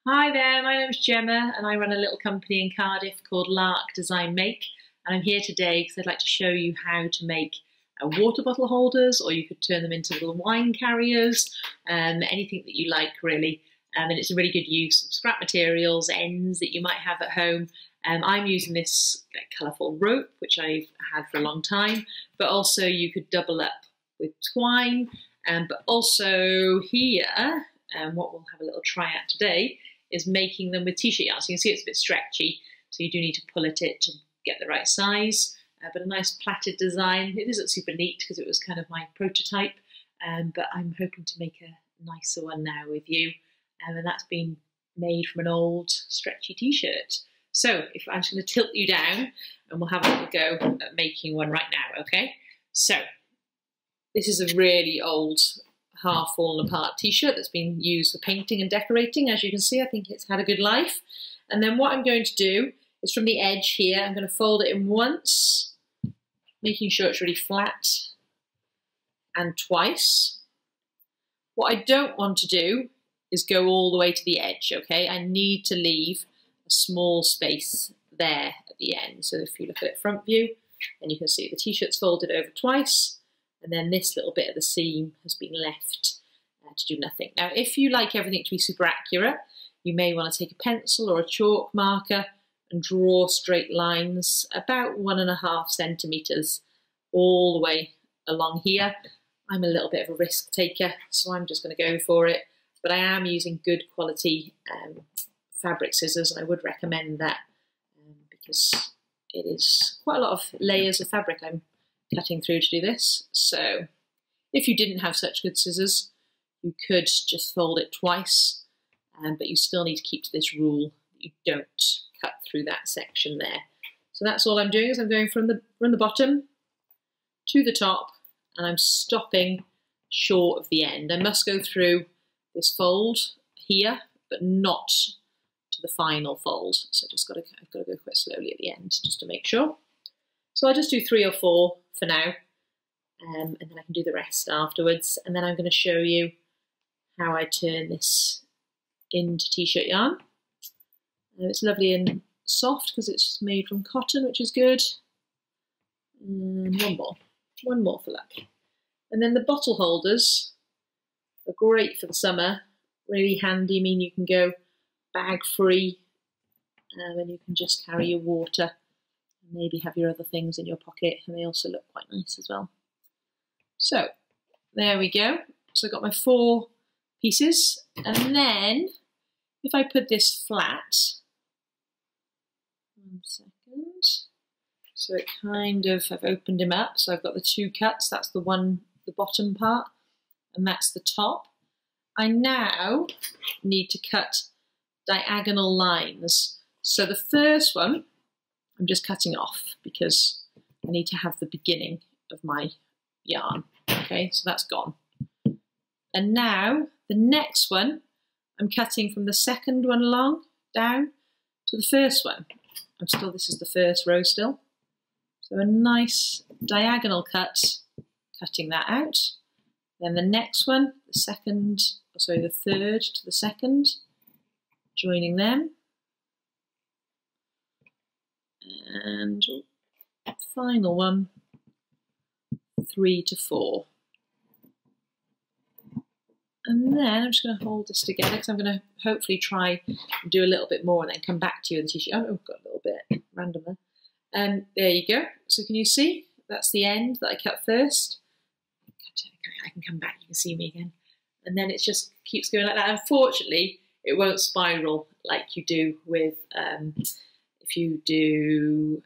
Hi there, my name's Gemma and I run a little company in Cardiff called Lark Design Make, and I'm here today because I'd like to show you how to make water bottle holders, or you could turn them into little wine carriers, anything that you like really. And it's a really good use of scrap materials, ends that you might have at home. I'm using this colourful rope, which I've had for a long time, but also you could double up with twine, but also here, what we'll have a little try at today is making them with t-shirt yarn. So you can see it's a bit stretchy, so you do need to pull at it to get the right size, but a nice plaited design. It isn't super neat because it was kind of my prototype, but I'm hoping to make a nicer one now with you, and that's been made from an old stretchy t-shirt. So if I'm just going to tilt you down and we'll have a little go at making one right now, okay? So this is a really old half fallen apart t-shirt that's been used for painting and decorating. As you can see, I think it's had a good life. And then what I'm going to do is from the edge here, I'm going to fold it in once, making sure it's really flat, and twice. What I don't want to do is go all the way to the edge, okay? I need to leave a small space there at the end. So if you look at it front view, then you can see the t-shirt's folded over twice, and then this little bit of the seam has been left to do nothing. Now, if you like everything to be super accurate, you may want to take a pencil or a chalk marker and draw straight lines about 1.5 centimetres all the way along here. I'm a little bit of a risk taker, so I'm just going to go for it. But I am using good quality fabric scissors, and I would recommend that because it is quite a lot of layers of fabric I'm cutting through to do this. So if you didn't have such good scissors, you could just fold it twice, but you still need to keep to this rule that you don't cut through that section there. So that's all I'm doing, is I'm going from the bottom to the top, and I'm stopping short of the end. I must go through this fold here, but not to the final fold. So I've got to go quite slowly at the end just to make sure. So I'll just do 3 or 4 for now, and then I can do the rest afterwards. And then I'm going to show you how I turn this into t-shirt yarn. It's lovely and soft because it's made from cotton, which is good. And one more for luck. And then the bottle holders are great for the summer, really handy. I mean, you can go bag free, and you can just carry your water. Maybe have your other things in your pocket, and they also look quite nice as well. So there we go. So I've got my 4 pieces, and then if I put this flat, 1 second, so it kind of, I've opened him up, so I've got the 2 cuts. That's the bottom part, and that's the top. I now need to cut diagonal lines. So the first one I'm just cutting off because I need to have the beginning of my yarn. Okay, so that's gone. And now the next one, I'm cutting from the second one along down to the first one. This is the first row still. So a nice diagonal cut, cutting that out. Then the next one, the third to the second, joining them. And final one, 3 to 4. And then I'm just going to hold this together because I'm going to hopefully try and do a little bit more and then come back to you with the t-shirt. Oh, I've got a little bit random there. And there you go. So can you see? That's the end that I cut first. I can come back, you can see me again. And then it just keeps going like that. Unfortunately, it won't spiral like you do with if you do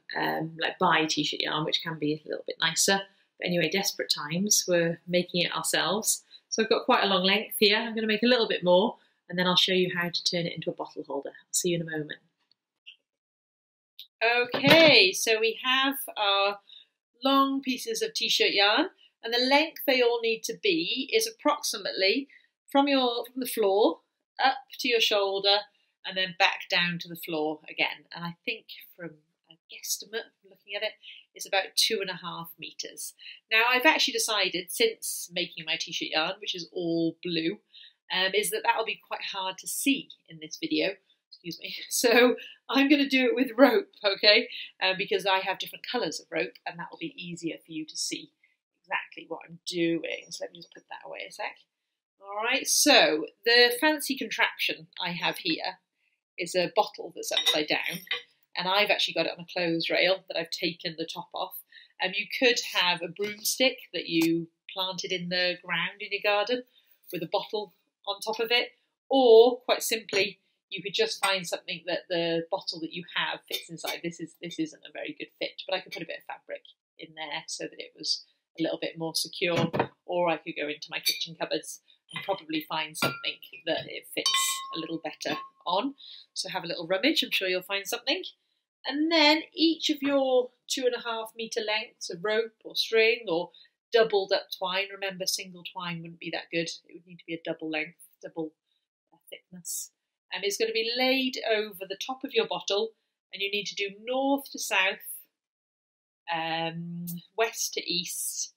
like buy t-shirt yarn, which can be a little bit nicer. But anyway, desperate times, we're making it ourselves. So I've got quite a long length here. I'm going to make a little bit more, and then I'll show you how to turn it into a bottle holder. I'll see you in a moment. Okay, so we have our long pieces of t-shirt yarn, and the length they all need to be is approximately from the floor up to your shoulder, and then back down to the floor again. And I think from a guesstimate, looking at it, it's about 2.5 meters. Now I've actually decided, since making my t-shirt yarn, which is all blue, is that will be quite hard to see in this video. Excuse me. So I'm going to do it with rope, okay? Because I have different colours of rope, and that will be easier for you to see exactly what I'm doing. So let me just put that away a sec. All right, so the fancy contraption I have here is a bottle that's upside down, and I've actually got it on a clothes rail that I've taken the top off. You could have a broomstick that you planted in the ground in your garden with a bottle on top of it, or quite simply, you could just find something that the bottle that you have fits inside. This isn't a very good fit, but I could put a bit of fabric in there so that it was a little bit more secure, or I could go into my kitchen cupboards and probably find something that it fits a little better on. So have a little rummage, I'm sure you'll find something. And then each of your 2.5 metre lengths of rope or string or doubled up twine, remember single twine wouldn't be that good, it would need to be a double length, double thickness. And it's going to be laid over the top of your bottle, and you need to do north to south, west to east,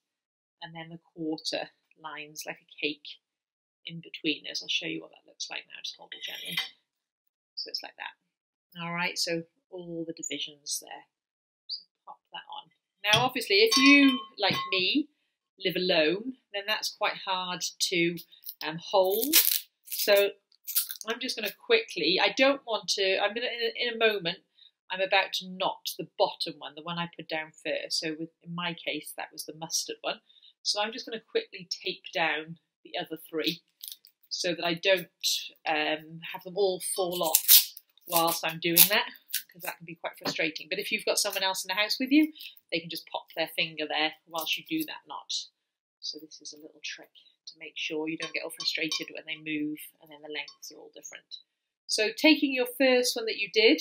and then the quarter lines like a cake in between us. I'll show you what that looks like now, just hold it gently. So it's like that. All right, so all the divisions there. So pop that on. Now obviously if you, like me, live alone, then that's quite hard to hold. So I'm just going to quickly, I'm going to, in a moment, I'm about to knot the bottom one, the one I put down first. So in my case, that was the mustard one. So I'm just going to quickly tape down the other 3 so that I don't have them all fall off whilst I'm doing that, because that can be quite frustrating. But if you've got someone else in the house with you, they can just pop their finger there whilst you do that knot. So this is a little trick to make sure you don't get all frustrated when they move and then the lengths are all different. So taking your first one that you did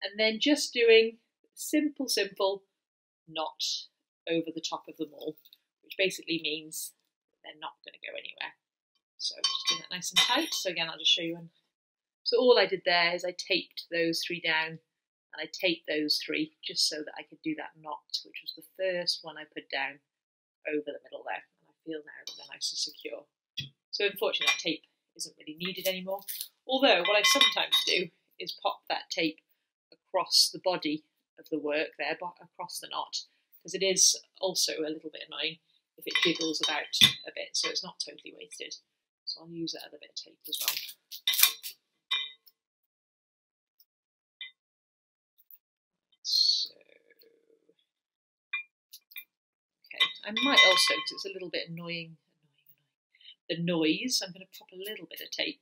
and then just doing simple knot over the top of them all, which basically means they're not going to go anywhere. So just doing that nice and tight. So again, I'll just show you. So all I did there is I taped those 3 down, and I taped those 3 just so that I could do that knot, which was the first one I put down over the middle there. And I feel now that they're nice and secure. So unfortunately that tape isn't really needed anymore. Although what I sometimes do is pop that tape across the body of the work there, across the knot, because it is also a little bit annoying if it jiggles about a bit, so it's not totally wasted. So I'll use that other bit of tape as well. So, okay, I might also, because it's a little bit annoying, the noise, I'm going to pop a little bit of tape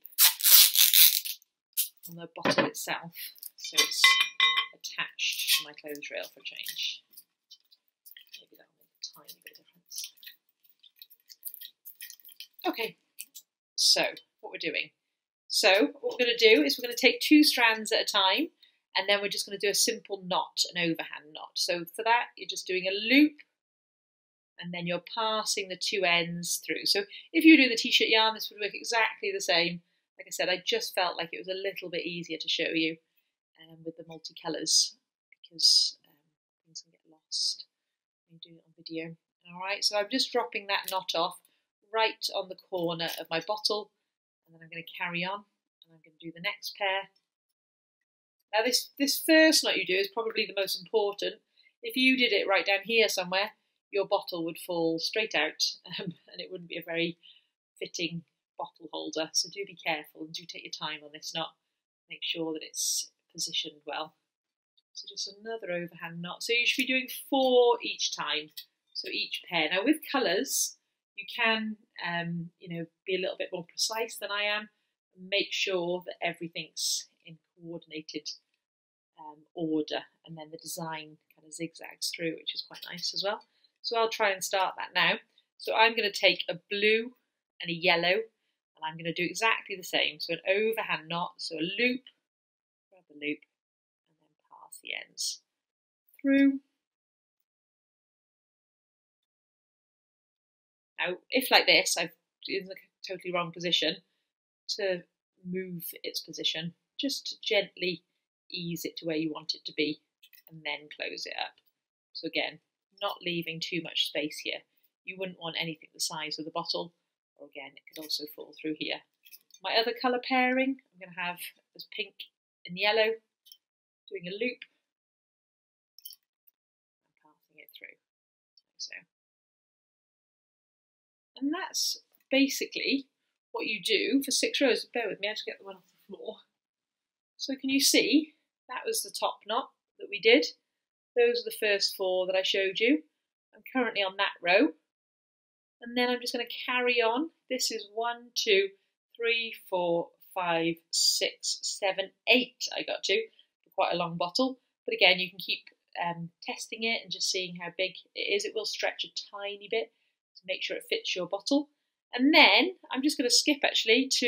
on the bottle itself so it's attached to my clothes rail for a change. Maybe that'll make a tiny bit of difference. Okay, so what we're doing. So what we're going to do is we're going to take 2 strands at a time, and then we're just going to do a simple knot, an overhand knot. So for that, you're just doing a loop, and then you're passing the 2 ends through. So if you do the t-shirt yarn, this would work exactly the same. Like I said, I just felt like it was a little bit easier to show you with the multicolours, because things can get lost when you do it on video. All right, so I'm just dropping that knot off right on the corner of my bottle, and then I'm going to carry on, and I'm going to do the next pair. Now this first knot you do is probably the most important. If you did it right down here somewhere, your bottle would fall straight out, and it wouldn't be a very fitting bottle holder. So do be careful and do take your time on this knot. Make sure that it's positioned well. So just another overhand knot. So you should be doing 4 each time. So each pair. Now with colours, you can be a little bit more precise than I am. Make sure that everything's in coordinated order, and then the design kind of zigzags through, which is quite nice as well. So I'll try and start that now. So I'm going to take a blue and a yellow, and I'm going to do exactly the same. So an overhand knot, so a loop, grab the loop, and then pass the ends through. Now, if like this, I've in the totally wrong position, to move its position, just gently ease it to where you want it to be, and then close it up. So again, not leaving too much space here. You wouldn't want anything the size of the bottle, or again, it could also fall through here. my other colour pairing, I'm going to have this pink and yellow, doing a loop, and passing it through, like so. And that's basically what you do for 6 rows. Bear with me, I have to get the one off the floor. So can you see, that was the top knot that we did. Those are the first 4 that I showed you. I'm currently on that row. And then I'm just going to carry on. This is 1, 2, 3, 4, 5, 6, 7, 8 I got to. Quite a long bottle. But again, you can keep testing it and just seeing how big it is. It will stretch a tiny bit to make sure it fits your bottle. And then I'm just going to skip actually to,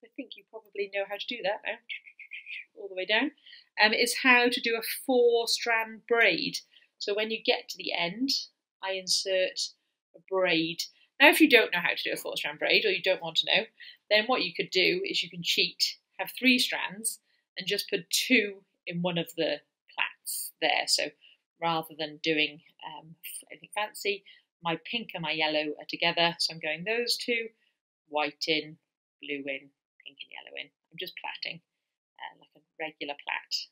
I think you probably know how to do that now, all the way down, is how to do a 4-strand braid. So when you get to the end, I insert a braid. Now if you don't know how to do a 4-strand braid, or you don't want to know, then what you could do is you can cheat, have 3 strands and just put 2 in one of the plaits there. So rather than doing anything fancy, my pink and my yellow are together, so I'm going those 2, white in, blue in, pink and yellow in. I'm just plaiting like a regular plait.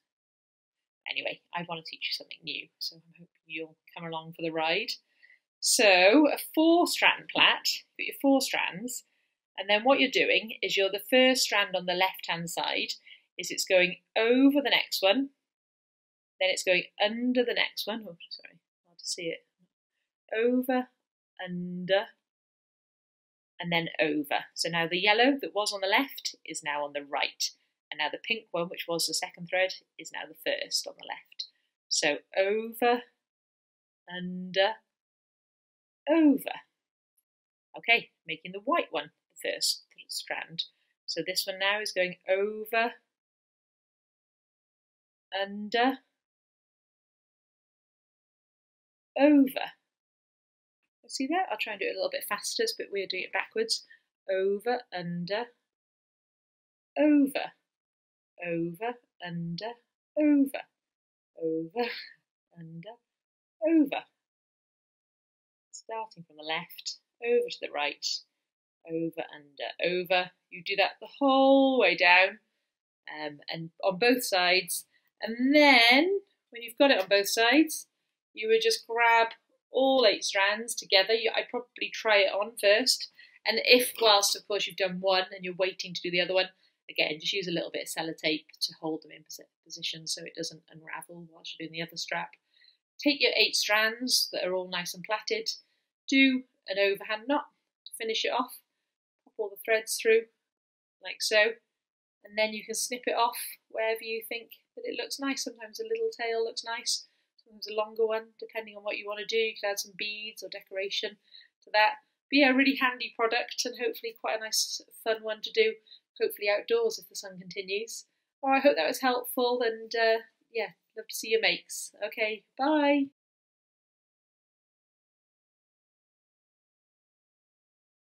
Anyway, I want to teach you something new, so I'm hoping you'll come along for the ride. So a 4-strand plait, you've got your 4 strands, and then what you're doing is you're the first strand on the left-hand side is it's going over the next one, then it's going under the next one. Oh, sorry, hard to see it. Over, under, and then over. So now the yellow that was on the left is now on the right. And now the pink one, which was the second thread, is now the first on the left. So over, under, over. Okay, making the white one the first strand. So this one now is going over, under, over. See that? I'll try and do it a little bit faster, but we're doing it backwards. Over, under, over, over, under, over, over, under, over. Starting from the left, over to the right, over, under, over. You do that the whole way down, and on both sides. And then, when you've got it on both sides, you would just grab all 8 strands together. I'd probably try it on first, and if whilst of course you've done one and you're waiting to do the other one, again just use a little bit of sellotape to hold them in position so it doesn't unravel whilst you're doing the other strap. Take your 8 strands that are all nice and plaited, do an overhand knot to finish it off, pop all the threads through like so, and then you can snip it off wherever you think that it looks nice. Sometimes a little tail looks nice, sometimes a longer one, depending on what you want to do. You could add some beads or decoration to that. But yeah, a really handy product and hopefully quite a nice fun one to do, hopefully outdoors if the sun continues. Oh, I hope that was helpful, and yeah, love to see your makes. Okay, bye.